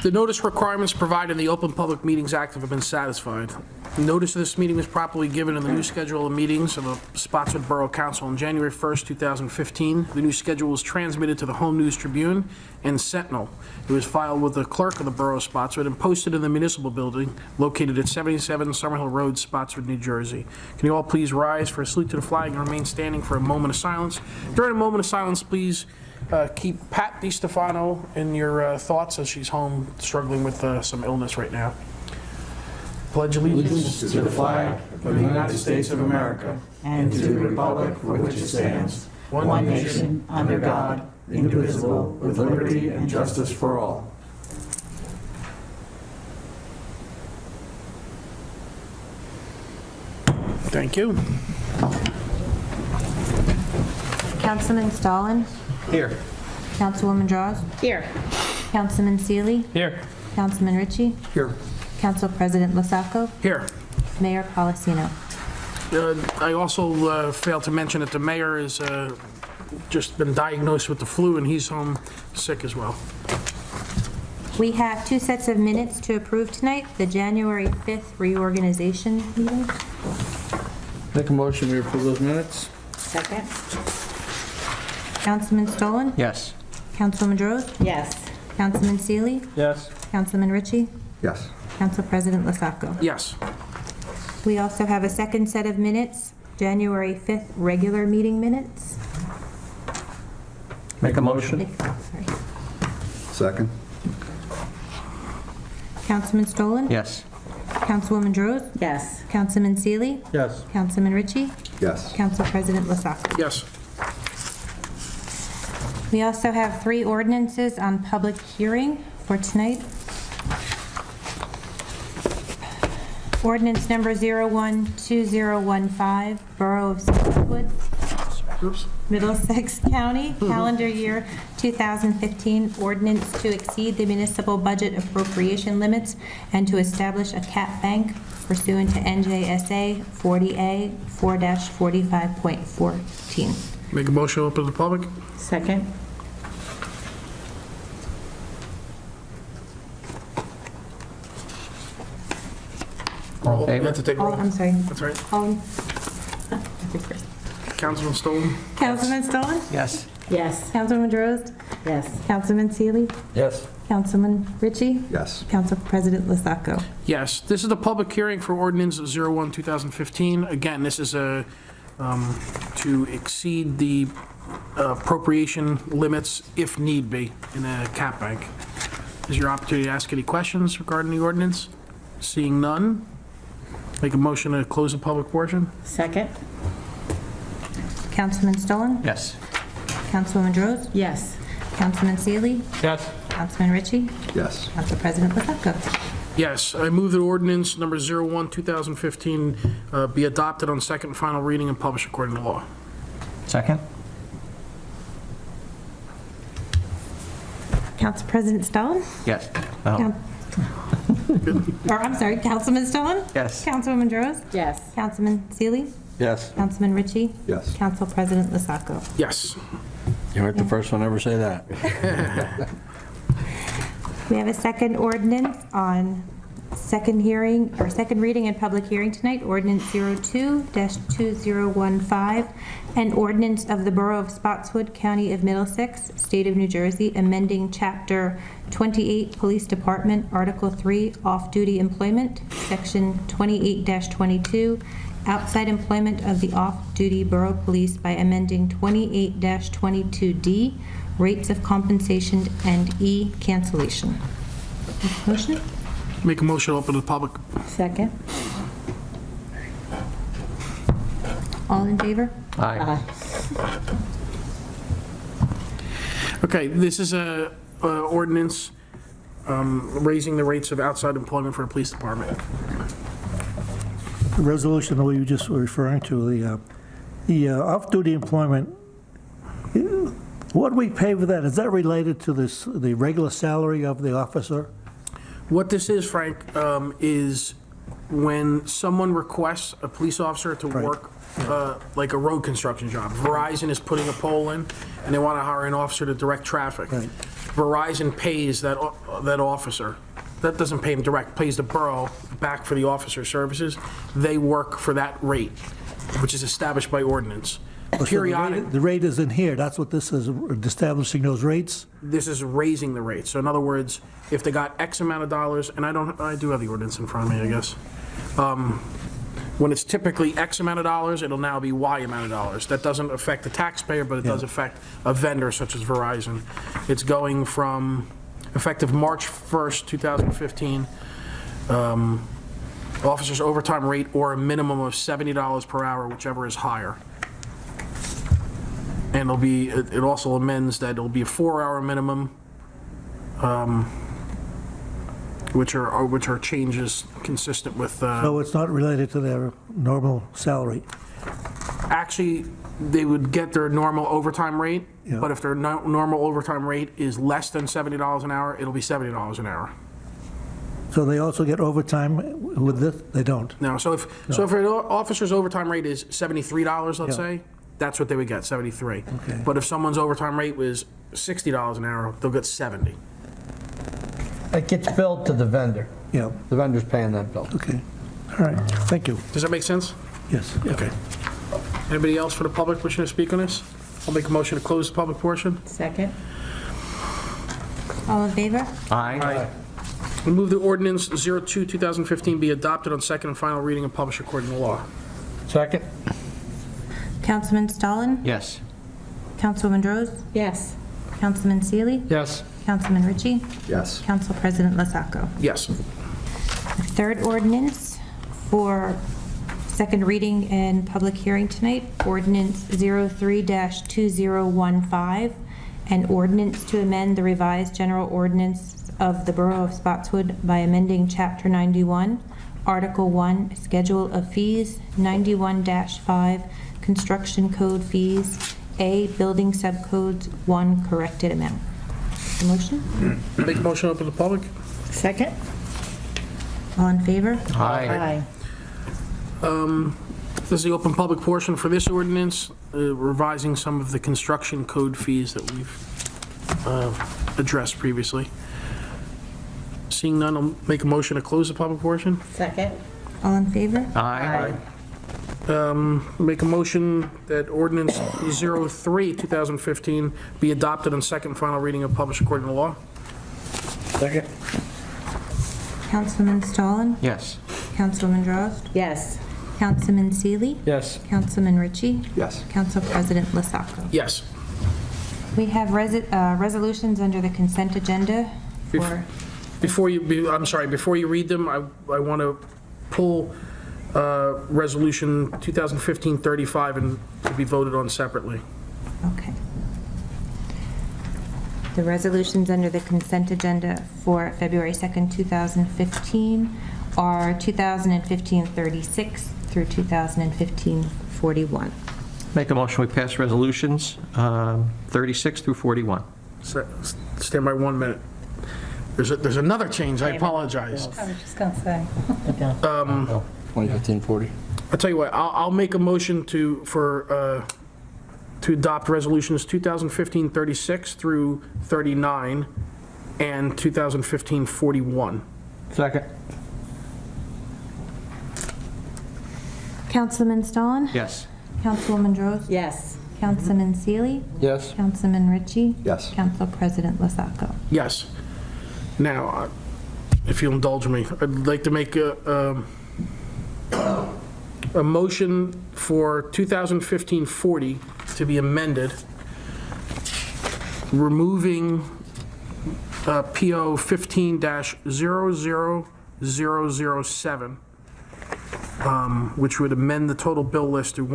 The notice requirements provided in the Open Public Meetings Act have been satisfied. Notice of this meeting was properly given in the new schedule of meetings of the Spotswood Borough Council on January 1st, 2015. The new schedule was transmitted to the Home News Tribune and Sentinel. It was filed with the clerk of the Borough of Spotswood and posted in the municipal building located at 77 Summerhill Road, Spotswood, New Jersey. Can you all please rise for a salute to the flag and remain standing for a moment of silence? During a moment of silence, please keep Pat DiStefano in your thoughts as she's home struggling with some illness right now. Pledge allegiance To the flag of the United States of America and to the republic for which it stands, one nation, under God, indivisible, with liberty and justice for all. Thank you. Councilman Stalin? Here. Councilwoman Draws? Here. Councilman Seeley? Here. Councilman Ritchie? Here. Council President Lasacco? Here. Mayor Policino? I also failed to mention that the mayor has just been diagnosed with the flu, and he's home sick as well. We have 2 sets of minutes to approve tonight. The January 5th reorganization meeting. Make a motion, we approve those minutes? Second? Councilman Stolen? Yes. Councilwoman Droz? Yes. Councilman Seeley? Yes. Councilman Ritchie? Yes. Council President Lasacco? Yes. We also have a second set of minutes, January 5th regular meeting minutes. Make a motion? Sorry. Second? Councilman Stolen? Yes. Councilwoman Droz? Yes. Councilman Seeley? Yes. Councilman Ritchie? Yes. Council President Lasacco? Yes. We also have 3 ordinances on public hearing for tonight. Ordinance number 012015, Borough of Spotswood, Oops. Middlesex County, calendar year 2015, ordinance to exceed the municipal budget appropriation limits and to establish a cap bank pursuant to NJSA 40A 4-45.14. Make a motion open to the public? Second? All in favor? You have to take roll. I'm sorry. That's right. Councilman Stolen? Councilman Stolen? Yes. Yes. Councilwoman Droz? Yes. Councilman Seeley? Yes. Councilman Ritchie? Yes. Council President Lasacco? Yes. This is the public hearing for ordinance 01-2015. Again, this is to exceed the appropriation limits if need be in a cap bank. This is your opportunity to ask any questions regarding the ordinance. Seeing none, make a motion to close the public portion. Second? Councilman Stolen? Yes. Councilwoman Droz? Yes. Councilman Seeley? Yes. Councilman Ritchie? Yes. Council President Lasacco? Yes, I move that ordinance number 01-2015 be adopted on second and final reading and published according to law. Second? Council President Stolen? Yes. I'm sorry, Councilman Stolen? Yes. Councilwoman Droz? Yes. Councilman Seeley? Yes. Councilman Ritchie? Yes. Council President Lasacco? Yes. You weren't the first one to ever say that. We have a second ordinance on second hearing, or second reading and public hearing tonight, ordinance 02-2015, an ordinance of the Borough of Spotswood, County of Middlesex, State of New Jersey, amending Chapter 28, Police Department, Article 3, Off-Duty Employment, Section 28-22, outside employment of the off-duty borough police by amending 28-22D, rates of compensation and E, cancellation. Motion? Make a motion open to the public. Second? All in favor? Aye. Okay, this is a ordinance raising the rates of outside employment for the police department. The resolution that you just were referring to, the off-duty employment, what do we pay for that? Is that related to the regular salary of the officer? What this is, Frank, is when someone requests a police officer to work like a road construction job. Verizon is putting a pole in, and they want to hire an officer to direct traffic. Right. Verizon pays that officer. That doesn't pay him direct, pays the borough back for the officer services. They work for that rate, which is established by ordinance. So Periodic, the rate is in here, that's what this is, establishing those rates? this is raising the rate. So in other words, if they got X amount of dollars, and I do have the ordinance in front of me, I guess. When it's typically X amount of dollars, it'll now be Y amount of dollars. That doesn't affect the taxpayer, but it does affect a vendor such as Verizon. It's going from effective March 1st, 2015, officers' overtime rate or a minimum of $70 per hour, whichever is higher. And it also amends that it'll be a 4-hour minimum, which are changes consistent with, So it's not related to their normal salary? actually, they would get their normal overtime rate, Yeah. but if their normal overtime rate is less than $70 an hour, it'll be $70 an hour. So they also get overtime with this? They don't? Now, so if an officer's overtime rate is $73, let's Yeah. say, that's what they would get, 73. Okay. But if someone's overtime rate was $60 an hour, they'll get 70. It gets billed to the vendor. Yeah, The vendor's paying that bill. okay. All right, thank you. Does that make sense? Yes. Okay. Anybody else for the public wishing to speak on this? I'll make a motion to close the public portion. Second? All in favor? Aye. We move the ordinance 02-2015 be adopted on second and final reading and published according to law. Second? Councilman Stallin? Yes. Councilwoman Droz? Yes. Councilman Seeley? Yes. Councilman Ritchie? Yes. Council President Lesacco? Yes. The third ordinance for second reading and public hearing tonight, ordinance 03-2015, an ordinance to amend the revised general ordinance of the Borough of Spotswood by amending Chapter 91, Article 1, Schedule of Fees, 91-5, Construction Code Fees, A, Building Subcodes 1, corrected amount. A motion? Make a motion open to the public. Second? All in favor? Aye. This is the open public portion for this ordinance, revising some of the construction code fees that we've addressed previously. Seeing none, I'll make a motion to close the public portion. Second? All in favor? Aye. Make a motion that ordinance 03-2015 be adopted on second and final reading and published according to law. Second? Councilman Stallin? Yes. Councilwoman Droz? Yes. Councilman Seeley? Yes. Councilman Ritchie? Yes. Council President Lesacco? Yes. We have resolutions under the consent agenda for, Before you read them, I want to pull Resolution 2015-35 and to be voted on separately. okay. The resolutions under the consent agenda for February 2nd, 2015 are 2015-36 through 2015-41. Make a motion, we pass resolutions 36 through 41. Stand by 1 minute. There's another change, I apologize. I was just going to say. 2015-40. I'll tell you what, I'll make a motion to adopt resolutions 2015-36 through 39 and 2015-41. Second? Councilman Stallin? Yes. Councilwoman Droz? Yes. Councilman Seeley? Yes. Councilman Ritchie? Yes. Council President Lesacco? Yes. Now, if you'll indulge me, I'd like to make a motion for 2015-40 to be amended, removing PO 15-00007, which would amend the total bill list to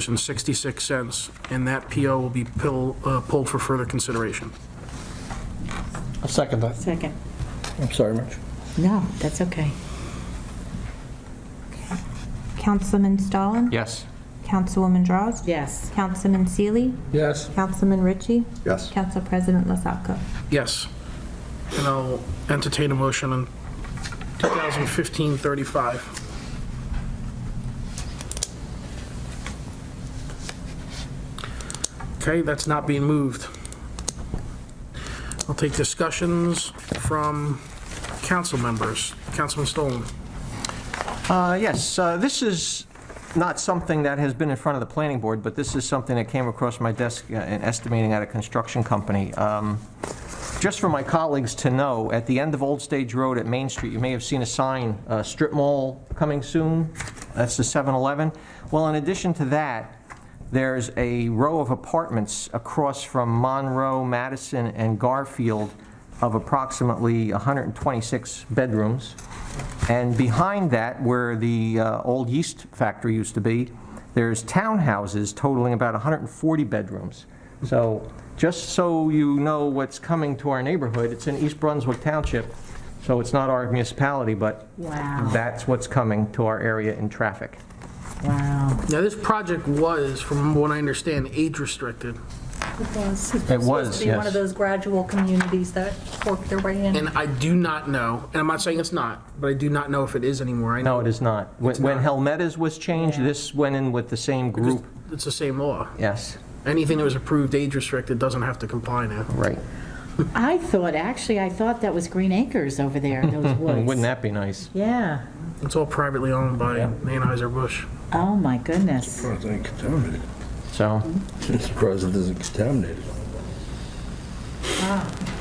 $1,779,394.66, and that PO will be pulled for further consideration. I'll second that. Second. I'm sorry, Mitch. No, that's okay. Councilman Stallin? Yes. Councilwoman Droz? Yes. Councilman Seeley? Yes. Councilman Ritchie? Yes. Council President Lesacco? Yes. And I'll entertain a motion on 2015-35. Okay, that's not being moved. I'll take discussions from council members. Councilman Stolen. Yes, this is not something that has been in front of the planning board, but this is something that came across my desk in estimating at a construction company. Just for my colleagues to know, at the end of Old Stage Road at Main Street, you may have seen a sign, strip mall coming soon. That's the 7-Eleven. Well, in addition to that, there's a row of apartments across from Monroe, Madison, and Garfield of approximately 126 bedrooms. And behind that, where the old yeast factory used to be, there's townhouses totaling about 140 bedrooms. So just so you know what's coming to our neighborhood, it's in East Brunswick Township, so it's not our municipality, but Wow. that's what's coming to our area in traffic. Wow. Now, this project was, from what I understand, age-restricted. It was. It was, Supposed to be one yes. of those gradual communities that work their way in. And I do not know, and I'm not saying it's not, but I do not know if it is anymore. I know No, it is not. When not. Helmetta's was changed, Yeah. this went in with the same group. it's the same law. Yes, Anything that was approved age-restricted doesn't have to comply now. right. I thought that was Green Acres over there, those woods. Wouldn't that be nice? Yeah. It's all privately owned by Anheuser-Busch. Oh, my goodness. Surprised it ain't contaminated. So Surprised it isn't contaminated.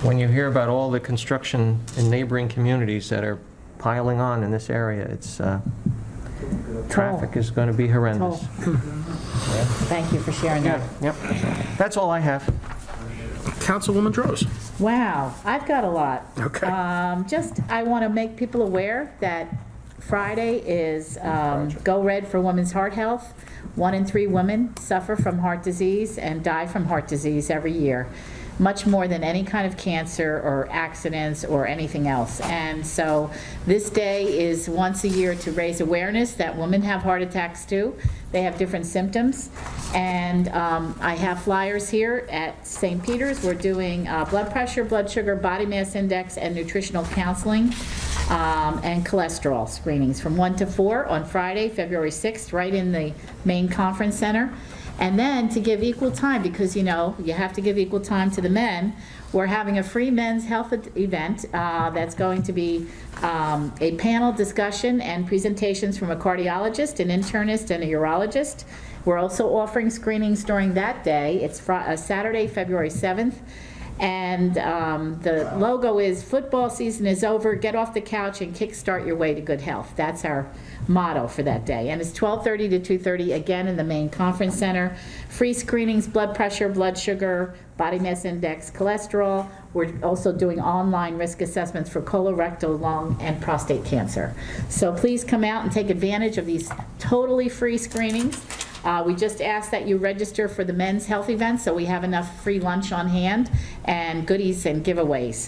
when you hear about all the construction in neighboring communities that are piling on in this area, it's, traffic is going to be horrendous. Thank you for sharing that. Yep. That's all I have. Councilwoman Droz. Wow, I've got a lot. Okay. I want to make people aware that Friday is Go Red for Women's Heart Health. 1 in 3 women suffer from heart disease and die from heart disease every year, much more than any kind of cancer or accidents or anything else. And so this day is once a year to raise awareness that women have heart attacks too. They have different symptoms. And I have flyers here at St. Peter's. We're doing blood pressure, blood sugar, body mass index, and nutritional counseling and cholesterol screenings from 1 to 4 on Friday, February 6th, right in the main conference center. And then to give equal time, because you have to give equal time to the men, we're having a free men's health event that's going to be a panel discussion and presentations from a cardiologist, an internist, and a urologist. We're also offering screenings during that day. It's Saturday, February 7th. And the logo is football season is over, get off the couch and kickstart your way to good health. That's our motto for that day. And it's 12:30 to 2:30, again in the main conference center. Free screenings, blood pressure, blood sugar, body mass index, cholesterol. We're also doing online risk assessments for colorectal, lung, and prostate cancer. So please come out and take advantage of these totally free screenings. We just ask that you register for the men's health event, so we have enough free lunch on hand and goodies and giveaways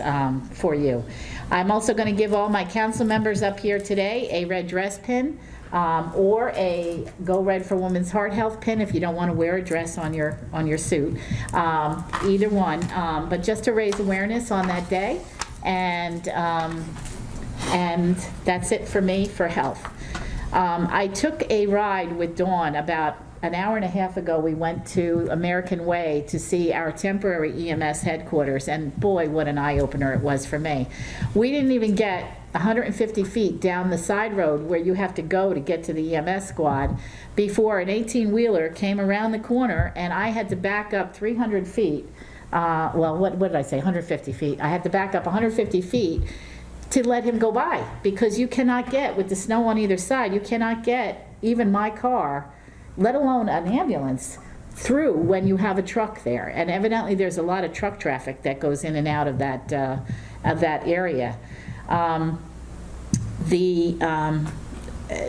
for you. I'm also going to give all my council members up here today a red dress pin or a Go Red for Women's Heart Health pin if you don't want to wear a dress on your suit. Either one, but just to raise awareness on that day, and that's it for me for health. I took a ride with Dawn about an hour and a half ago. We went to American Way to see our temporary EMS headquarters, and boy, what an eye-opener it was for me. We didn't even get 150 feet down the side road where you have to go to get to the EMS squad before an 18-wheeler came around the corner, and I had to back up 300 feet. Well, what did I say, 150 feet? I had to back up 150 feet to let him go by, because you cannot get, with the snow on either side, you cannot get even my car, let alone an ambulance, through when you have a truck there. And evidently there's a lot of truck traffic that goes in and out of that area. The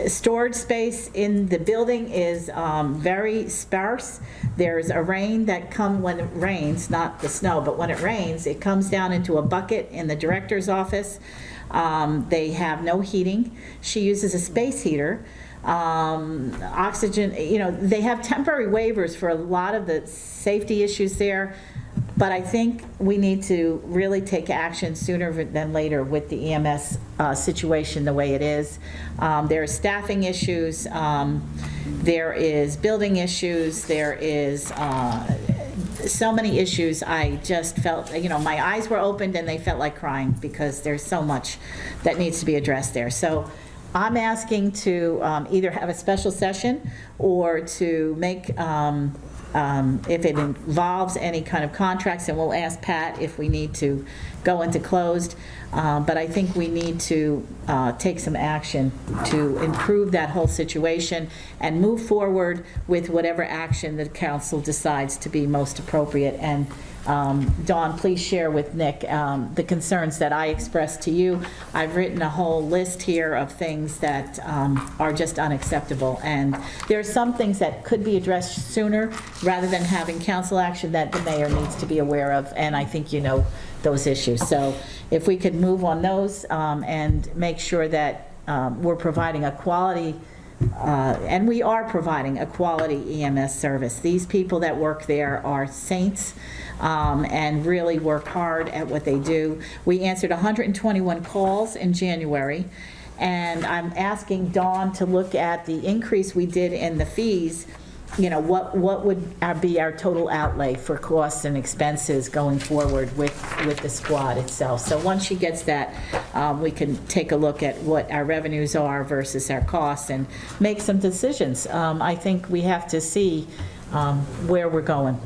storage space in the building is very sparse. There's a rain that comes when it rains, not the snow, but when it rains, it comes down into a bucket in the director's office. They have no heating. She uses a space heater. Oxygen, they have temporary waivers for a lot of the safety issues there, But I think we need to really take action sooner than later with the EMS situation the way it is. There are staffing issues, there is building issues, there is so many issues. I just felt, my eyes were opened and they felt like crying because there's so much that needs to be addressed there. So I'm asking to either have a special session or to make, if it involves any kind of contracts, and we'll ask Pat if we need to go into closed. But I think we need to take some action to improve that whole situation and move forward with whatever action the council decides to be most appropriate. And Dawn, please share with Nick the concerns that I expressed to you. I've written a whole list here of things that are just unacceptable. And there are some things that could be addressed sooner rather than having council action that the mayor needs to be aware of. And I think you know those issues. So if we could move on those and make sure that we're providing a quality, and we are providing a quality EMS service. These people that work there are saints and really work hard at what they do. We answered 121 calls in January, and I'm asking Dawn to look at the increase we did in the fees. What would be our total outlay for costs and expenses going forward with the squad itself? So once she gets that, we can take a look at what our revenues are versus our costs and make some decisions. I think we have to see where we're going.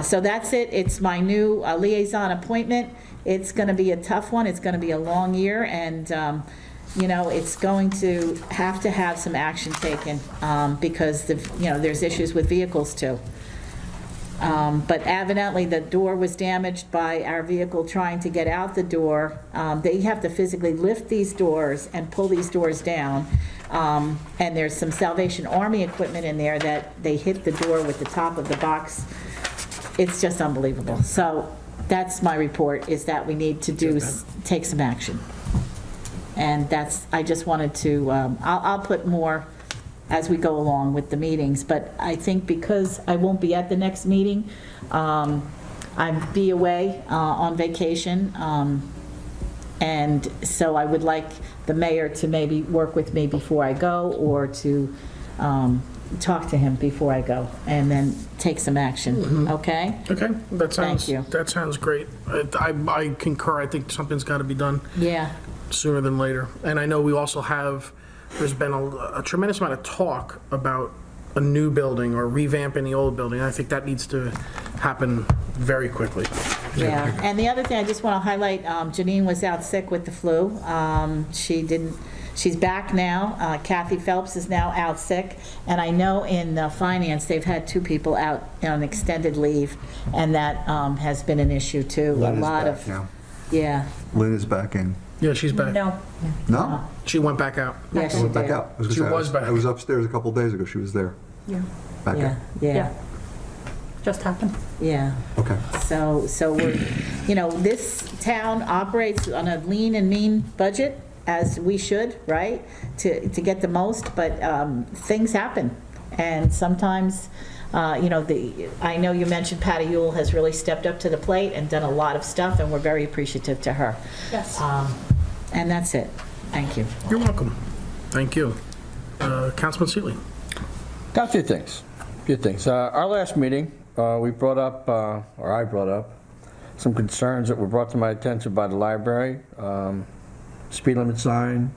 So that's it. It's my new liaison appointment. It's going to be a tough one. It's going to be a long year, and it's going to have some action taken because there's issues with vehicles too. But evidently the door was damaged by our vehicle trying to get out the door. They have to physically lift these doors and pull these doors down. And there's some Salvation Army equipment in there that they hit the door with the top of the box. It's just unbelievable. So that's my report, is that we need to take some action. And I just wanted to, I'll put more as we go along with the meetings, but I think because I won't be at the next meeting, I'll be away on vacation, and so I would like the mayor to maybe work with me before I go, or to talk to him before I go, and then take some action, okay? Okay, Thank you. That sounds great. I concur. I think something's got to be done Yeah. sooner than later. And I know we also there's been a tremendous amount of talk about a new building or revamping the old building. I think that needs to happen very quickly. Yeah, and the other thing I just want to highlight, Janine was out sick with the flu. She's back now. Kathy Phelps is now out sick. And I know in finance, they've had 2 people out on extended leave, and that has been an issue too. Lynn is back now. Yeah. Lynn is back in. Yeah, she's back. No, No? She went back out. Yeah, she Went back did. out. I She gonna say, was back. I was upstairs a couple days ago. She was there. yeah, Back Yeah, out. yeah, yeah. Just happened. yeah. Okay. So we're, this town operates on a lean and mean budget, as we should, right? To get the most, but things happen. And sometimes, I know you mentioned Patty Yule has really stepped up to the plate and done a lot of stuff, and we're very appreciative to her. Yes. And that's it. Thank you. You're welcome. Thank you. Councilman Seeley. Got a few things. Our last meeting, we brought up, or I brought up, some concerns that were brought to my attention by the library. Speed limit sign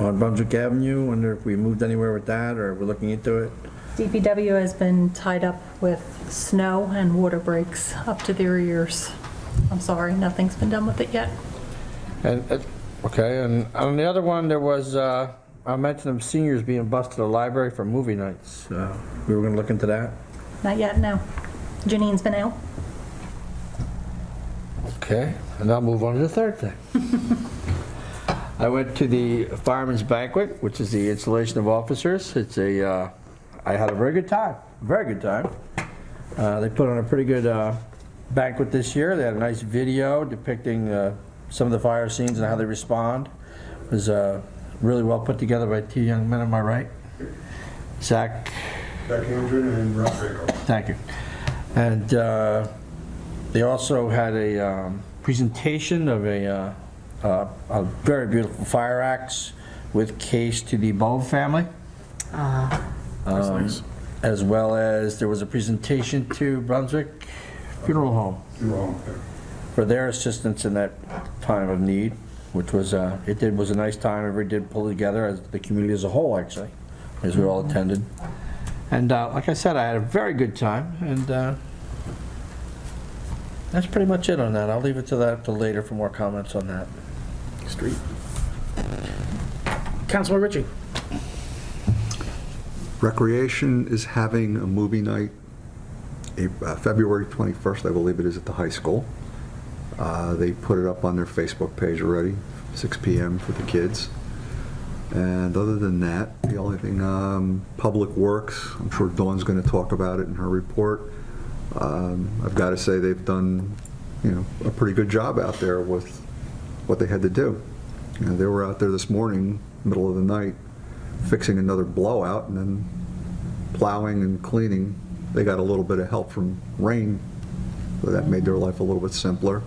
on Brunswick Avenue. Wonder if we moved anywhere with that, or we're looking into it. DPW has been tied up with snow and water breaks up to their ears. I'm sorry, nothing's been done with it yet. And okay, and on the other one, there was I mentioned of seniors being bused to the library for movie nights. We were going to look into that. Not yet, no. Janine's been out. Okay, and I'll move on to the third thing. I went to the Fireman's Banquet, which is the installation of officers. I had a very good time. They put on a pretty good banquet this year. They had a nice video depicting some of the fire scenes and how they respond. It was really well put together by 2 young men on my right. Zach Andrew and Rodrigo. Thank you. And They also had a presentation of a very beautiful fire axe with case to the Borough family. That's nice. As well as there was a presentation to Brunswick Funeral Home for their assistance in that time of need, which was, was a nice time. Everybody did pull together, as the community as a whole, actually, as we all attended. And like I said, I had a very good time, and that's pretty much it on that. I'll leave it to that till later for more comments on that. Street. Councilman Ritchie. Recreation is having a movie night, February 21st, I believe it is, at the high school. They put it up on their Facebook page already, 6 p.m. for the kids. And other than that, the only thing, Public Works, I'm sure Dawn's going to talk about it in her report. I've got to say they've done, a pretty good job out there with what they had to do. They were out there this morning, middle of the night, fixing another blowout and then plowing and cleaning. They got a little bit of help from rain, so that made their life a little bit simpler.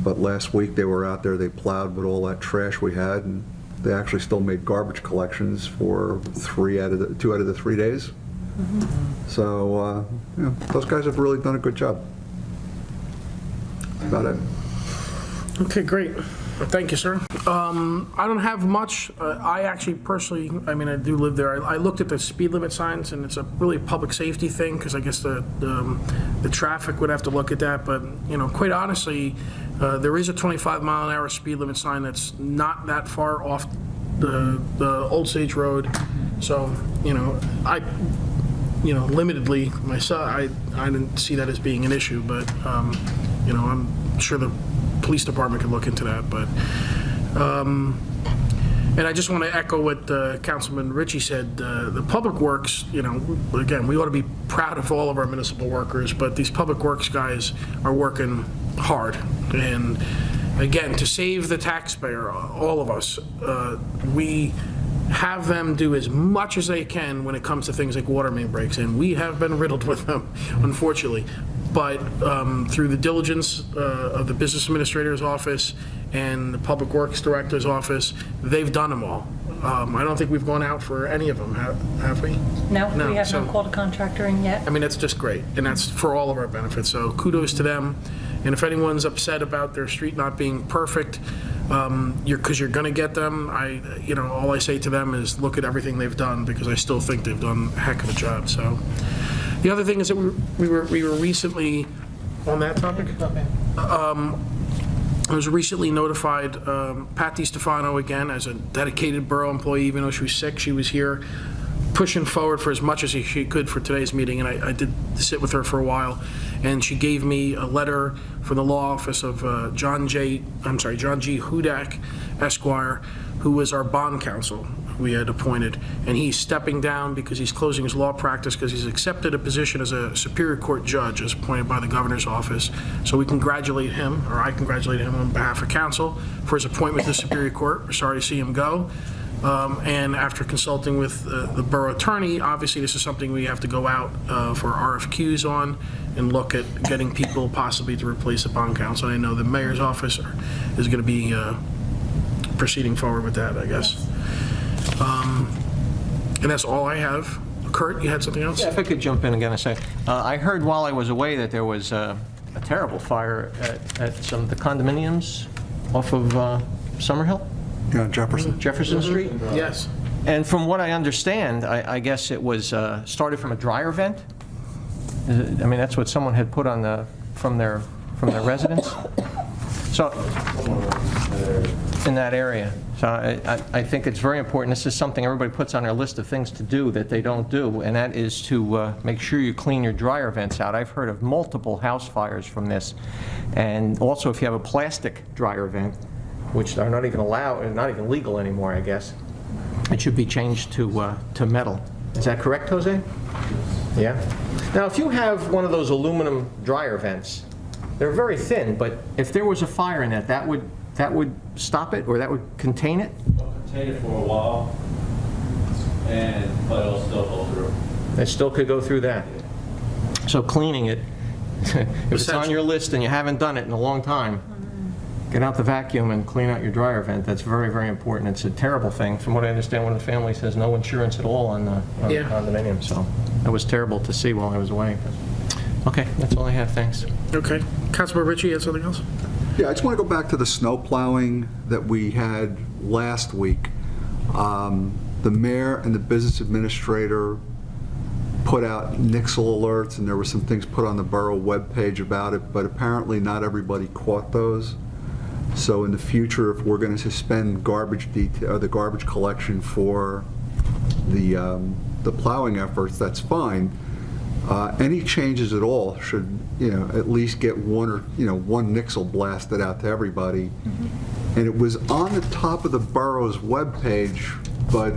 But last week they were out there, they plowed with all that trash we had, and they actually still made garbage collections for 2 out of the 3 days. So, those guys have really done a good job. That's about it. Okay, great. Thank you, sir. I don't have much. I actually personally, I do live there. I looked at the speed limit signs, and it's a really public safety thing, because I guess the traffic would have to look at that. But, quite honestly, there is a 25-mile-an-hour speed limit sign that's not that far off the Old Sage Road. So, limitedly, myself, I didn't see that as being an issue. But, I'm sure the police department could look into that, but and I just want to echo what Councilman Ritchie said. The Public Works, again, we ought to be proud of all of our municipal workers, but these Public Works guys are working hard, and again, to save the taxpayer, all of us, we have them do as much as they can when it comes to things like water main breaks, and we have been riddled with them, unfortunately. But through the diligence of the Business Administrator's Office and the Public Works Director's Office, they've done them all. I don't think we've gone out for any of them, have we? No, No, we have so- not called a contractor in yet. That's just great, and that's for all of our benefits, so kudos to them. And if anyone's upset about their street not being perfect, because you're going to get them, all I say to them is look at everything they've done, because I still think they've done a heck of a job. So the other thing is that we were recently on that topic. I was recently notified, Pat DiStefano, again, as a dedicated borough employee, even though she was sick, she was here pushing forward for as much as she could for today's meeting, and I did sit with her for a while, and she gave me a letter from the law office of John G. Hudak, Esquire, who was our bond counsel we had appointed, and he's stepping down because he's closing his law practice because he's accepted a position as a Superior Court judge as appointed by the governor's office. So we congratulate him, or I congratulate him on behalf of council for his appointment to the Superior Court. We're sorry to see him go. And after consulting with the borough attorney, obviously this is something we have to go out for RFQs on and look at getting people possibly to replace the bond counsel. And I know the mayor's office is going to be proceeding forward with that, I guess. And that's all I have. Kurt, you had something else? Yeah, if I could jump in again a second. I heard while I was away that there was a terrible fire at some of the condominiums off of Summerhill? Yeah, Jefferson Street? Yes. And from what I understand, I guess it was started from a dryer vent? That's what someone had put on from their residence? So, in that area. So I think it's very important. This is something everybody puts on their list of things to do that they don't do, and that is to make sure you clean your dryer vents out. I've heard of multiple house fires from this. And also, if you have a plastic dryer vent, which are not even allowed, not even legal anymore, I guess, it should be changed to metal. Is that correct, Jose? Yeah. Now, if you have one of those aluminum dryer vents, they're very thin, but if there was a fire in it, that would stop it, or that would contain it? It'll contain it for a while, but it'll still go through. It still could go through that. So cleaning it if it's on your list and you haven't done it in a long time, get out the vacuum and clean out your dryer vent. That's very, very important. It's a terrible thing. From what I understand, one of the families has no insurance at all on the condominium, so that was terrible to see while I was away. But, okay, that's all I have. Thanks. Okay. Councilmember Ritchie, you have something else? Yeah, I just want to go back to the snow plowing that we had last week. The mayor and the business administrator put out nixle alerts, and there were some things put on the borough webpage about it, but apparently not everybody caught those. So in the future, if we're going to suspend the garbage collection for the plowing efforts, that's fine. Any changes at all should, at least get one nixle blasted out to everybody. And it was on the top of the borough's webpage, but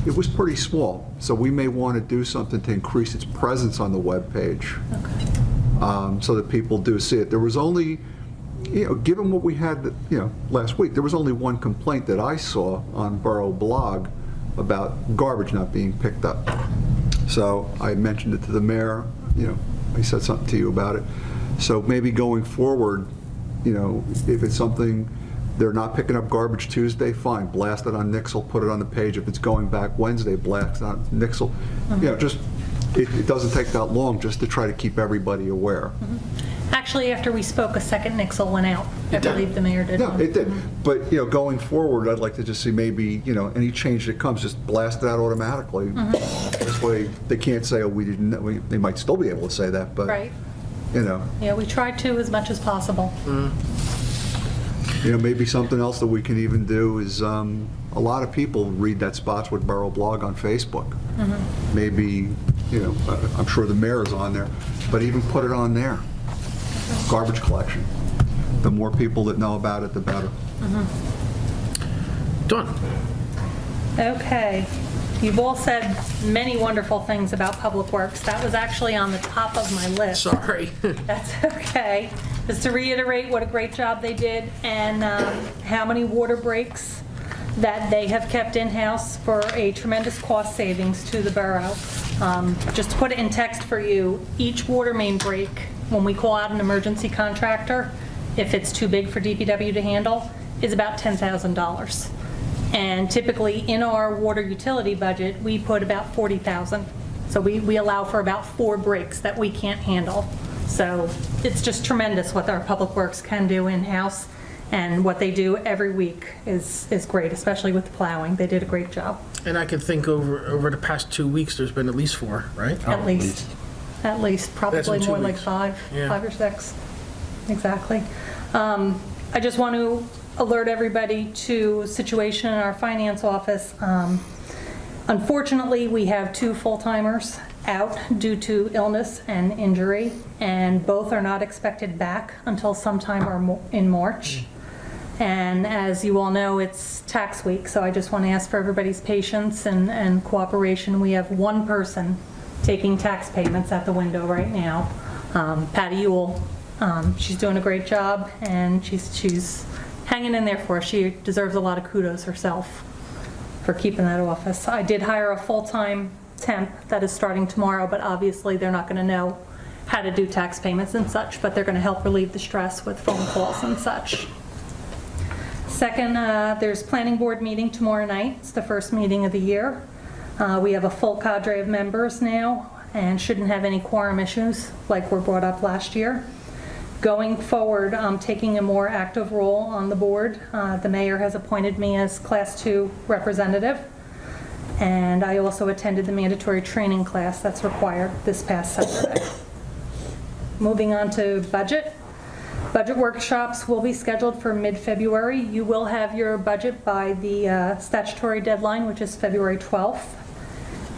it was pretty small. So we may want to do something to increase its presence on the webpage, so that people do see it. There was only, given what we had, last week, there was only one complaint that I saw on Borough blog about garbage not being picked up. So I mentioned it to the mayor, he said something to you about it. So maybe going forward, if it's something, they're not picking up garbage Tuesday, fine, blast it on nixle, put it on the page. If it's going back Wednesday, blast it on nixle. It doesn't take that long just to try to keep everybody aware. Actually, after we spoke, a second nixle went out. I believe the mayor did. Yeah, it did. But, going forward, I'd like to just see maybe, any change that comes, just blast it out automatically. This way, they can't say, oh, we didn't know. They might still be able to say that, but, Right. Yeah, we tried to as much as possible. Maybe something else that we can even do is, a lot of people read that Spotswood Borough blog on Facebook. Maybe, I'm sure the mayor is on there, but even put it on there. Garbage collection. The more people that know about it, the better. Done. Okay. You've all said many wonderful things about Public Works. That was actually on the top of my list. Sorry. That's okay. Just to reiterate what a great job they did and how many water breaks that they have kept in-house for a tremendous cost savings to the borough. Just to put it in text for you, each water main break, when we call out an emergency contractor, if it's too big for DPW to handle, is about $10,000. And typically in our water utility budget, we put about $40,000. So we allow for about 4 breaks that we can't handle. So it's just tremendous what our Public Works can do in-house, and what they do every week is great, especially with the plowing. They did a great job. And I can think over the past 2 weeks, there's been at least 4, right? At least. At least, That's probably in 2 more like weeks. 5, Yeah. 5 or 6. Exactly. I just want to alert everybody to a situation in our finance office. Unfortunately, we have 2 full-timers out due to illness and injury, and both are not expected back until sometime in March. And as you all know, it's tax week, so I just want to ask for everybody's patience and cooperation. We have 1 person taking tax payments at the window right now, Patty Ewell. She's doing a great job, and she's hanging in there for us. She deserves a lot of kudos herself for keeping that office. I did hire a full-time temp that is starting tomorrow, but obviously they're not going to know how to do tax payments and such, but they're going to help relieve the stress with phone calls and such. Second, there's planning board meeting tomorrow night. It's the first meeting of the year. We have a full cadre of members now and shouldn't have any quorum issues like were brought up last year. Going forward, I'm taking a more active role on the board. The mayor has appointed me as Class 2 representative, and I also attended the mandatory training class that's required this past Saturday. Moving on to budget. Budget workshops will be scheduled for mid-February. You will have your budget by the statutory deadline, which is February 12th.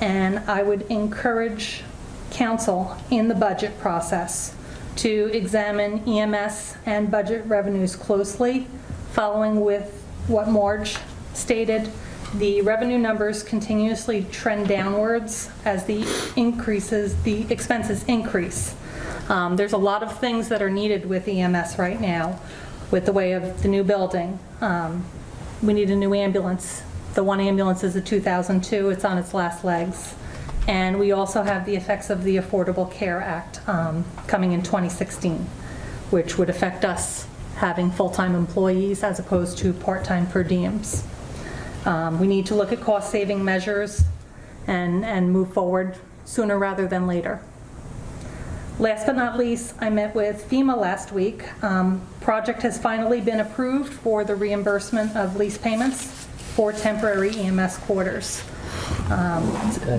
And I would encourage council in the budget process to examine EMS and budget revenues closely, following with what Marge stated. The revenue numbers continuously trend downwards as the expenses increase. There's a lot of things that are needed with EMS right now, with the way of the new building. We need a new ambulance. The one ambulance is a 2002. It's on its last legs. And we also have the effects of the Affordable Care Act coming in 2016, which would affect us having full-time employees as opposed to part-time per diems. We need to look at cost-saving measures and move forward sooner rather than later. Last but not least, I met with FEMA last week. Project has finally been approved for the reimbursement of lease payments for temporary EMS quarters.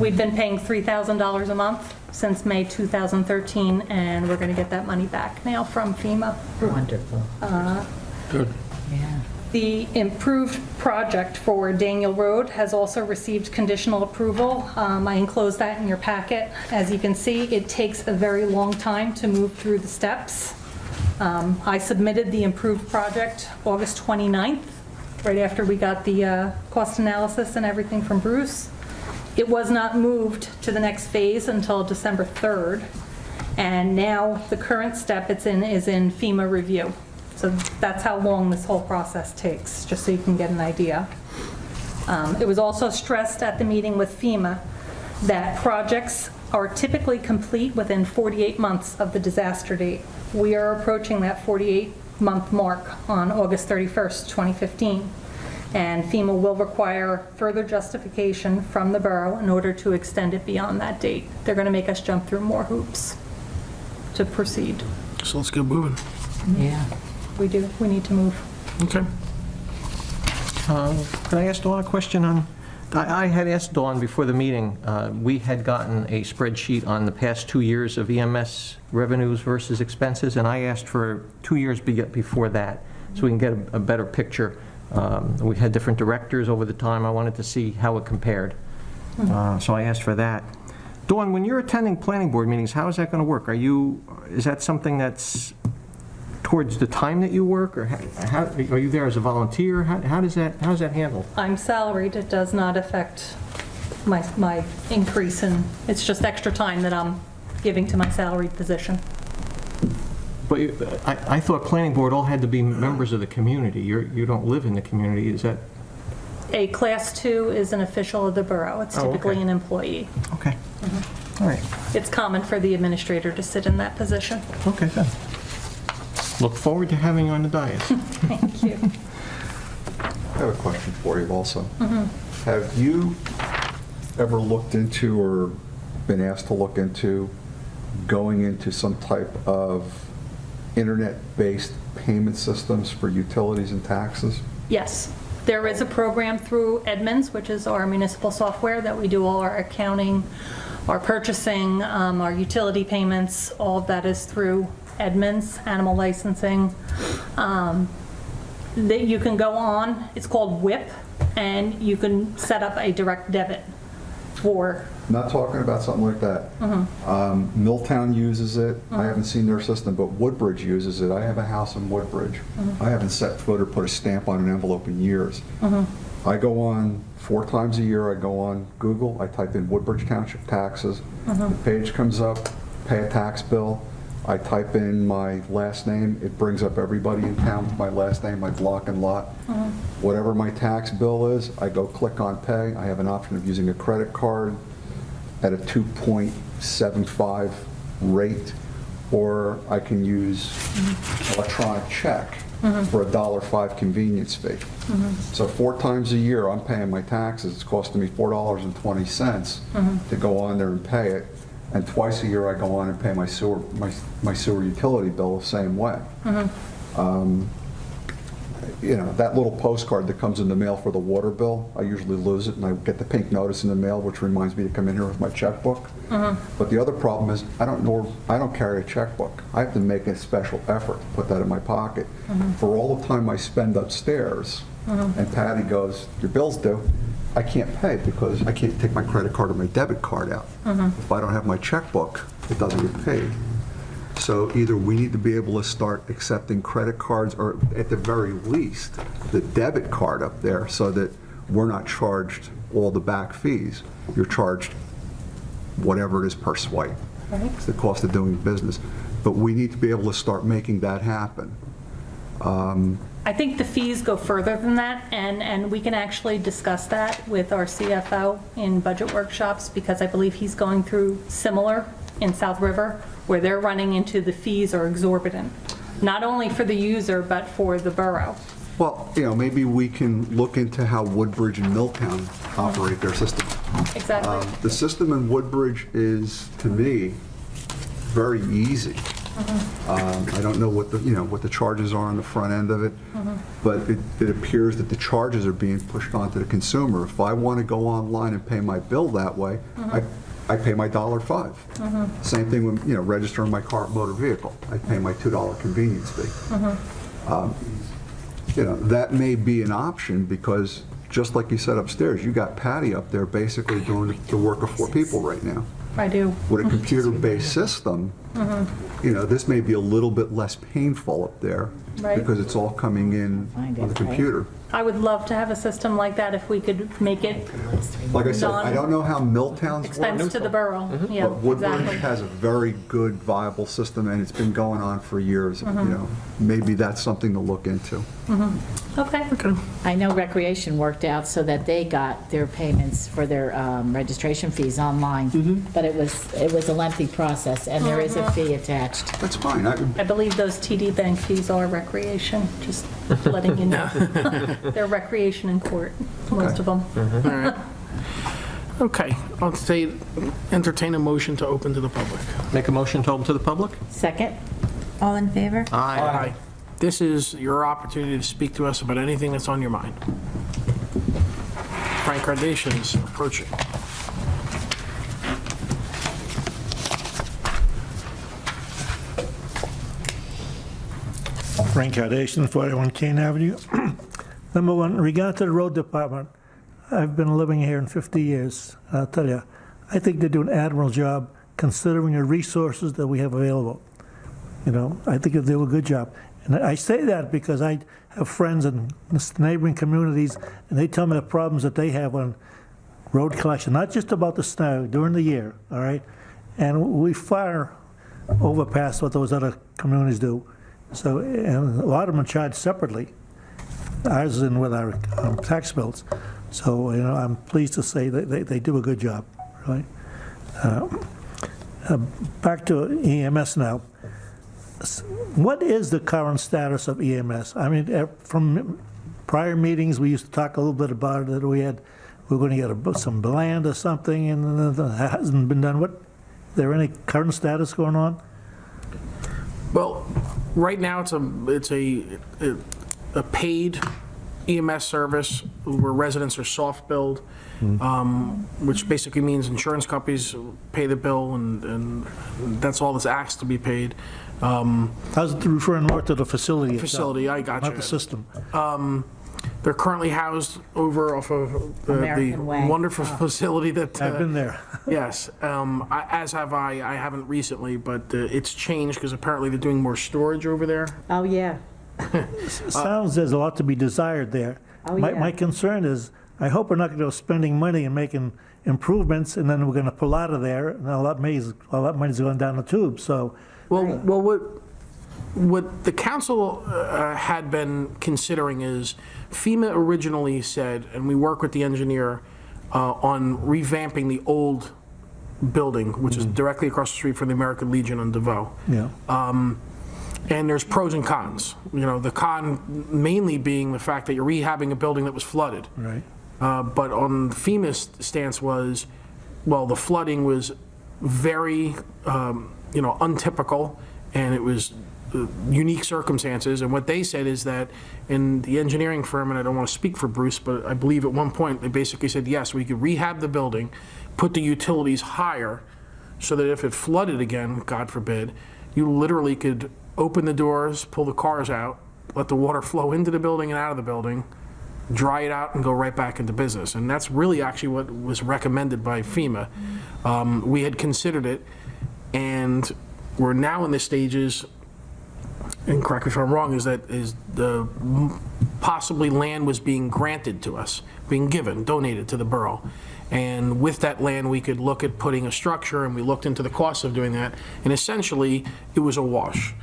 We've been paying $3,000 a month since May 2013, and we're going to get that money back now from FEMA. Wonderful. Good. Yeah. The improved project for Daniel Road has also received conditional approval. I enclosed that in your packet. As you can see, it takes a very long time to move through the steps. I submitted the improved project August 29th, right after we got the cost analysis and everything from Bruce. It was not moved to the next phase until December 3rd, and now the current step it's in is in FEMA review. So that's how long this whole process takes, just so you can get an idea. It was also stressed at the meeting with FEMA that projects are typically complete within 48 months of the disaster date. We are approaching that 48-month mark on August 31st, 2015. And FEMA will require further justification from the borough in order to extend it beyond that date. They're going to make us jump through more hoops to proceed. So let's get moving. Yeah. We do, we need to move. Okay. Can I ask Dawn a question on, I had asked Dawn before the meeting, we had gotten a spreadsheet on the past 2 years of EMS revenues versus expenses, and I asked for 2 years before that, so we can get a better picture. We had different directors over the time. I wanted to see how it compared. So I asked for that. Dawn, when you're attending planning board meetings, how is that going to work? Is that something that's towards the time that you work, or how are you there as a volunteer? How's that handled? I'm salaried, it does not affect my increase in, it's just extra time that I'm giving to my salaried position. But I thought planning board all had to be members of the community. You don't live in the community, is that? A Class 2 is an official of the borough. It's typically an employee. Okay. All right. It's common for the administrator to sit in that position. Okay, good. Look forward to having you on the dais. Thank you. I have a question for you also. Have you ever looked into or been asked to look into going into some type of internet-based payment systems for utilities and taxes? Yes, there is a program through Edmunds, which is our municipal software that we do all our accounting, our purchasing, our utility payments, all of that is through Edmunds, animal licensing. That you can go on, it's called WIP, and you can set up a direct debit for. Not talking about something like that. Milltown uses it. I haven't seen their system, but Woodbridge uses it. I have a house in Woodbridge. I haven't set foot or put a stamp on an envelope in years. I go on 4 times a year. I go on Google. I type in Woodbridge Township taxes. The page comes up, pay a tax bill. I type in my last name. It brings up everybody in town with my last name, my block and lot. Whatever my tax bill is, I go click on pay. I have an option of using a credit card at a 2.75 rate, or I can use electronic check for a $1.05 convenience fee. So 4 times a year, I'm paying my taxes. It's costing me $4.20 to go on there and pay it. And twice a year, I go on and pay my sewer utility bill the same way. You know, that little postcard that comes in the mail for the water bill, I usually lose it, and I get the pink notice in the mail, which reminds me to come in here with my checkbook. But the other problem is, I don't carry a checkbook. I have to make a special effort to put that in my pocket. For all the time I spend upstairs, and Patty goes, "Your bill's due," I can't pay because I can't take my credit card or my debit card out. If I don't have my checkbook, it doesn't get paid. So either we need to be able to start accepting credit cards, or at the very least, the debit card up there, so that we're not charged all the back fees. You're charged whatever it is per swipe. It's the cost of doing business. But we need to be able to start making that happen. I think the fees go further than that, and we can actually discuss that with our CFO in budget workshops, because I believe he's going through similar in South River, where they're running into the fees are exorbitant, not only for the user, but for the borough. Well, maybe we can look into how Woodbridge and Milltown operate their system. Exactly. The system in Woodbridge is, to me, very easy. I don't know what the charges are on the front end of it, but it appears that the charges are being pushed onto the consumer. If I want to go online and pay my bill that way, I pay my $1.05. Same thing with registering my car, motor vehicle. I pay my $2 convenience fee. That may be an option because, just like you said upstairs, you got Patty up there basically doing the work of 4 people right now. I do. With a computer-based system, this may be a little bit less painful up there Right. because it's all coming in on the computer. I would love to have a system like that if we could make it Like I said, I don't know how Milltown's expense works, to the borough. Yeah, but Woodbridge exactly. has a very good, viable system, and it's been going on for years. Maybe that's something to look into. Okay. I know Recreation worked out so that they got their payments for their registration fees online, but it was a lengthy process, and there is a fee attached. That's fine. I believe those TD Bank fees are recreation, just letting you know. They're recreation in court, most of them. All right. Okay, I'll entertain a motion to open to the public. Make a motion to open to the public? Second? All in favor? Aye. This is your opportunity to speak to us about anything that's on your mind. Frank Kardashian is approaching. Frank Kardashian, 41 Kane Avenue. Number one, in regard to the road department, I've been living here in 50 years. I'll tell you, I think they do an admirable job considering the resources that we have available. I think they do a good job. And I say that because I have friends in neighboring communities, and they tell me the problems that they have on road collection, not just about the snow, during the year, all right? And we far overpass what those other communities do. So, and a lot of them are charged separately. Ours is in with our tax bills. So, I'm pleased to say that they do a good job, really. Back to EMS now. What is the current status of EMS? I mean, from prior meetings, we used to talk a little bit about it. We're going to get some land or something, and it hasn't been done. Is there any current status going on? Well, right now it's a paid EMS service where residents are soft-billed, which basically means insurance companies pay the bill, and that's all that's asked to be paid. I was referring more to the facility itself. Facility, I got you. Not the system. They're currently housed over off of the American Way. wonderful facility that... I've been there. Yes, as have I. I haven't recently, but it's changed because apparently they're doing more storage over there. Oh, yeah. Sounds there's a lot to be desired there. Oh, My yeah. concern is, I hope we're not going to go spending money and making improvements, and then we're going to pull out of there, and all that money's going down the tube, so... Well, what the council had been considering is FEMA originally said, and we work with the engineer on revamping the old building, which is directly across the street from the American Legion on DeVoe. Yeah. And there's pros and cons. The con mainly being the fact that you're rehabbing a building that was flooded. Right. But on FEMA's stance was, well, the flooding was very, untypical, and it was unique circumstances. And what they said is that in the engineering firm, and I don't want to speak for Bruce, but I believe at one point they basically said, yes, we could rehab the building, put the utilities higher, so that if it flooded again, God forbid, you literally could open the doors, pull the cars out, let the water flow into the building and out of the building, dry it out, and go right back into business. And that's really actually what was recommended by FEMA. We had considered it, and we're now in the stages, and correct me if I'm wrong, is the possibly land was being granted to us, being given, donated to the borough. And with that land, we could look at putting a structure, and we looked into the cost of doing that, and essentially, it was a wash.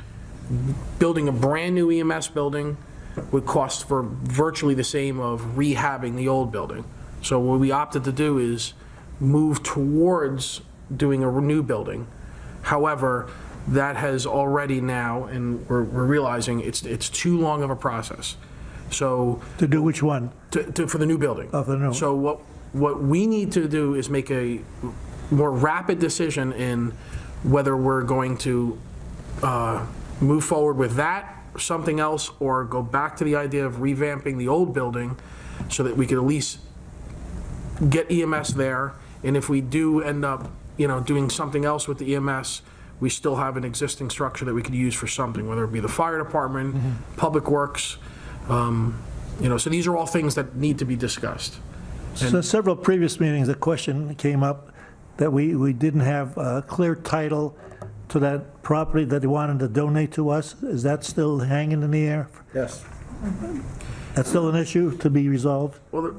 Building a brand-new EMS building would cost for virtually the same of rehabbing the old building. So what we opted to do is move towards doing a new building. However, that has already now, and we're realizing it's too long of a process. So To do which one? for the new building. Of the new. So what we need to do is make a more rapid decision in whether we're going to move forward with that, something else, or go back to the idea of revamping the old building so that we could at least get EMS there. And if we do end up, doing something else with the EMS, we still have an existing structure that we could use for something, whether it be the fire department, Public Works. So these are all things that need to be discussed. So several previous meetings, the question came up that we didn't have a clear title to that property that they wanted to donate to us. Is that still hanging in the air? Yes. That's still an issue to be resolved? Well,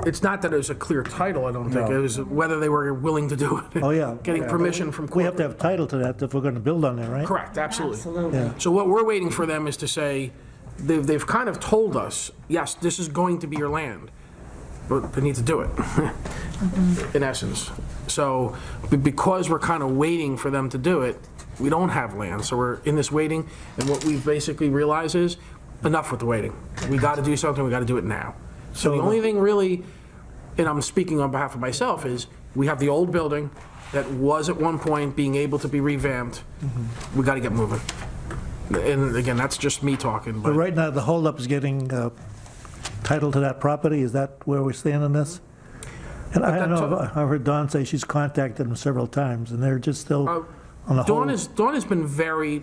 it's not that it was a clear title, I don't think. No. It was whether they were willing to do it. Oh, yeah. Getting permission from We have to corporate. have title to that if we're going to build on there, right? Correct, absolutely. Absolutely. Yeah. So what we're waiting for them is to say, they've kind of told us, yes, this is going to be your land, but they need to do it, in essence. So because we're kind of waiting for them to do it, we don't have land, so we're in this waiting, and what we've basically realized is, enough with the waiting. We got to do something, we got to do it now. So the only thing really, and I'm speaking on behalf of myself, is we have the old building that was at one point being able to be revamped. We got to get moving. And again, that's just me talking, But but right now, the holdup is getting title to that property. Is that where we stand on this? And I don't know, I heard Dawn say she's contacted them several times, and they're just still on the hold. Dawn has been very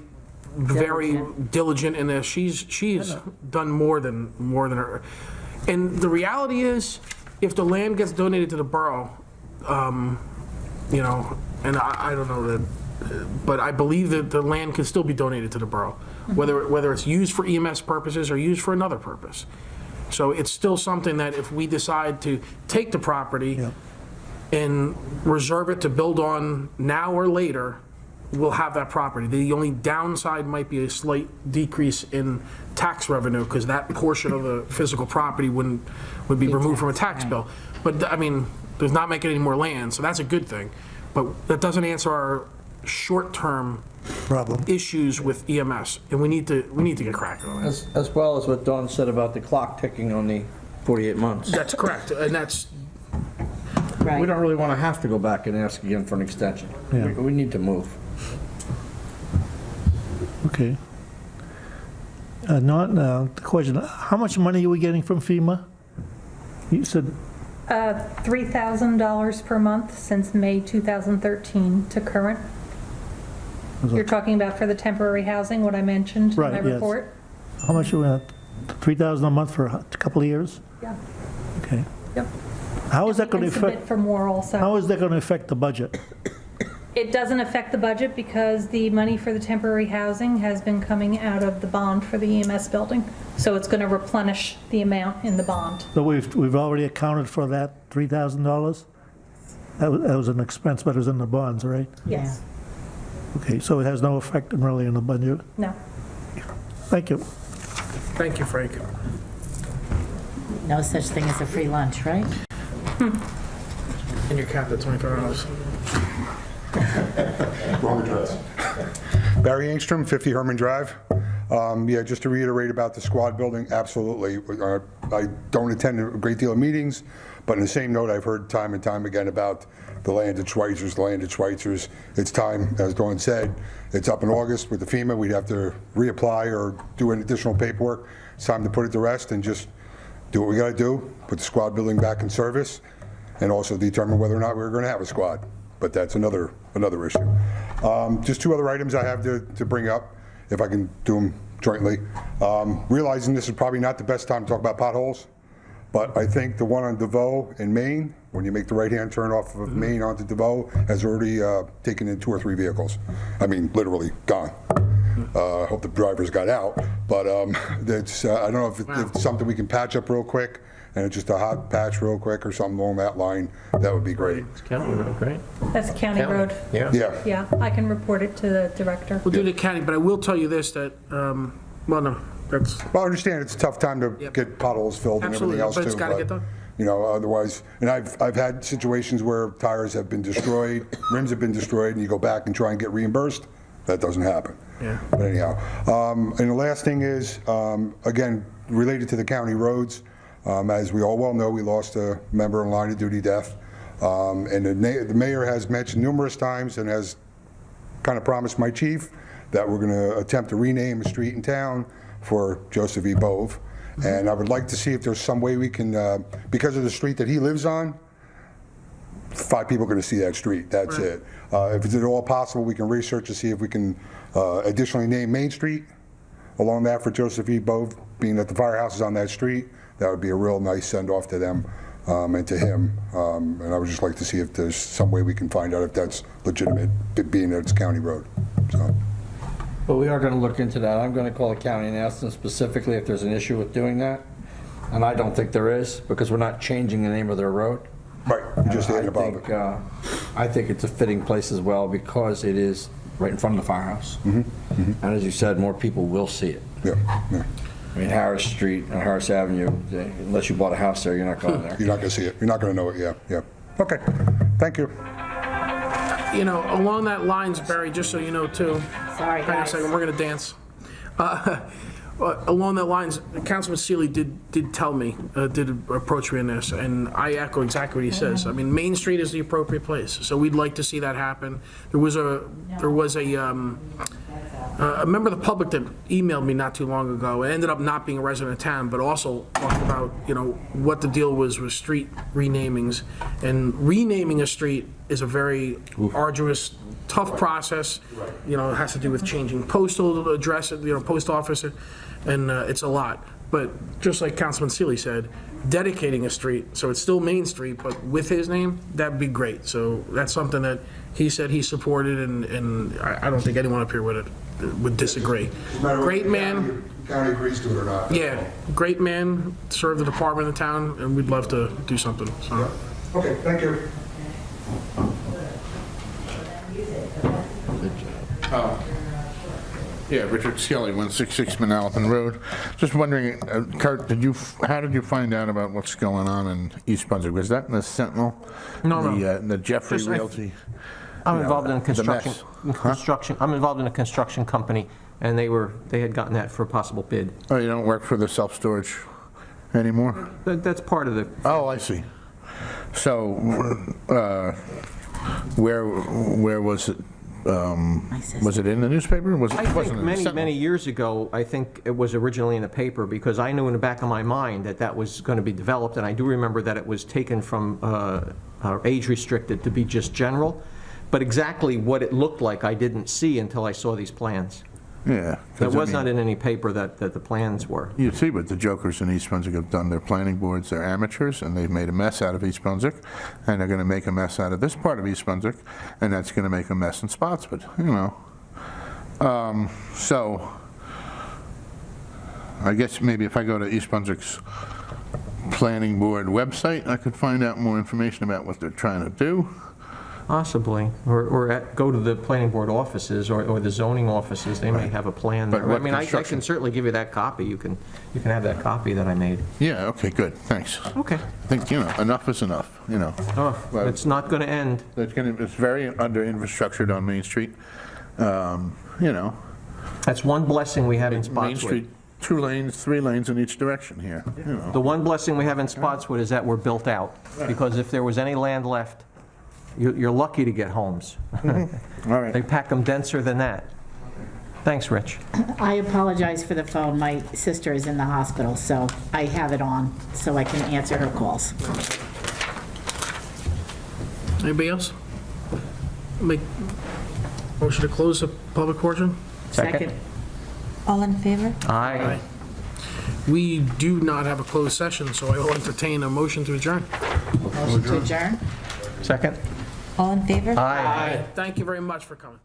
diligent in this. She's done more than her. And the reality is, if the land gets donated to the borough, and I don't know that, but I believe that the land can still be donated to the borough, whether it's used for EMS purposes or used for another purpose. So it's still something that if we decide to take the property Yeah. and reserve it to build on now or later, we'll have that property. The only downside might be a slight decrease in tax revenue, because that portion of the physical property would be removed from a tax bill. But, there's not making any more land, so that's a good thing. But that doesn't answer our short-term Problem. issues with EMS, and we need to get cracking on it. As well as what Dawn said about the clock ticking on the 48 months. That's correct, and that's, Right. We don't really want to have to go back and ask again for an extension. Yeah. We need to move. Okay. The question, how much money are we getting from FEMA? You said, $3,000 per month since May 2013 to current. You're talking about for the temporary housing, what I mentioned in my Right, yes. report? how much are we at? $3,000 a month for a couple of years? Yeah. Okay. Yep. How is that going to And submit affect, for more also. how is that going to affect the budget? It doesn't affect the budget because the money for the temporary housing has been coming out of the bond for the EMS building. So it's going to replenish the amount in the bond. So we've already accounted for that $3,000? That was an expense, but it was in the bonds, right? Yes. Okay, so it has no effect really on the budget? No. Thank you. thank you, Frank. No such thing as a free lunch, right? And you're capped at $25. Wrong address. Barry Engstrom, 50 Herman Drive. Yeah, just to reiterate about the squad building, absolutely. I don't attend a great deal of meetings, but in the same note, I've heard time and time again about the land at Schweitzer's. It's time, as Dawn said, it's up in August with the FEMA. We'd have to reapply or do an additional paperwork. It's time to put it to rest and just do what we got to do, put the squad building back in service, and also determine whether or not we're going to have a squad. But that's another issue. Just two other items I have to bring up, if I can do them jointly. Realizing this is probably not the best time to talk about potholes, but I think the one on DeVoe in Maine, when you make the right-hand turn off of Maine onto DeVoe, has already taken in 2 or 3 vehicles. I mean, literally gone. I hope the drivers got out, but it's, I don't know if it's something we can patch up real quick, and it's just a hot patch real quick or something along that line, that would be great. It's county road, right? That's County Road. Yeah. Yeah. Yeah, I can report it to the director. We'll do the county, but I will tell you this, that, well, no, That's, Well, I understand it's a tough time to Yep. get potholes filled and Absolutely, everything else too. but it's gotta get done. You know, otherwise, and I've had situations where tires have been destroyed, rims have been destroyed, and you go back and try and get reimbursed. That doesn't happen. Yeah. But anyhow, and the last thing is, again, related to the county roads, as we all well know, we lost a member in line of duty death. And the mayor has mentioned numerous times and has kind of promised my chief that we're going to attempt to rename a street in town for Joseph E. Bove. And I would like to see if there's some way we can, because of the street that he lives on, 5 people are going to see that street, that's it. If it's at all possible, we can research to see if we can additionally name Main Street along that for Joseph E. Bove, being that the firehouse is on that street. That would be a real nice send-off to them and to him. And I would just like to see if there's some way we can find out if that's legitimate, being that it's a county road, so. But we are going to look into that. I'm going to call the county and ask them specifically if there's an issue with doing that. And I don't think there is, because we're not changing the name of their road. Right, you just added above it. I think it's a fitting place as well, because it is right in front of the firehouse. And as you said, more people will see it. Yeah, yeah. I mean, Harris Street and Harris Avenue, unless you bought a house there, you're not going there. You're not going to see it. You're not going to know it, yeah. Okay, thank you. you know, along that lines, Barry, just so you know too. Sorry, Hang on a guys. second, we're gonna dance. Along that lines, Councilman Seeley did tell me, did approach me on this, and I echo exactly what he says. I mean, Main Street is the appropriate place, so we'd like to see that happen. There was a member of the public that emailed me not too long ago. It ended up not being a resident of town, but also talked about, you know, what the deal was with street renamings. And renaming a street is a very arduous, tough process. You know, it has to do with changing postal address, you know, post office, and it's a lot. But just like Councilman Seeley said, dedicating a street, so it's still Main Street, but with his name, that'd be great. So that's something that he said he supported, and I don't think anyone up here would disagree. Great man. County agrees to it or not. Yeah, great man, served the department of the town, and we'd love to do something, so. Okay, thank you. Yeah, Richard Skelly, 166 Manalapan Road. Just wondering, Kurt, how did you find out about what's going on in East Brunswick? Was that in the Sentinel? No. The Jeffrey Just, Realty? I'm You know, involved in the mess. construction. I'm involved in a construction company, and they had gotten that for a possible bid. Oh, you don't work for the self-storage anymore? That's part of the. Oh, I see. So, where was it? Was it in the newspaper? Was it? I think wasn't in the Sentinel? many years ago, I think it was originally in the paper, because I knew in the back of my mind that was going to be developed, and I do remember that it was taken from age restricted to be just general, but exactly what it looked like I didn't see until I saw these plans. Yeah. 'cause It was I not mean, in any paper that the plans were. You see what the jokers in East Brunswick have done. Their planning boards, they're amateurs, and they've made a mess out of East Brunswick, and they're going to make a mess out of this part of East Brunswick, and that's going to make a mess in Spotswood, you know. So, I guess maybe if I go to East Brunswick's planning board website, I could find out more information about what they're trying to do. Possibly, or go to the planning board offices or the zoning offices, they may have a plan But there. what I mean, I construction- can certainly give you that copy, you can have that copy that I made. Yeah, okay, good, thanks. Okay. I think, you know, enough is enough, you know. Well, It's not going to end. It's very under-infrastructured on Main Street, you know. That's one blessing we have in Main Spotswood. Street, 2 lanes, 3 lanes in each direction here, you know. The one blessing we have in Spotswood is that we're built out, because if there was any land left, you're lucky to get homes. All right. They pack them denser than that. Thanks, Rich. I apologize for the phone. My sister is in the hospital, so I have it on so I can answer her calls. Anybody else? Make motion to close the public portion? Second. All in favor? Aye. We do not have a closed session, so I will entertain a motion to adjourn. Motion to adjourn? Second? All in favor? Aye. Thank you very much for coming.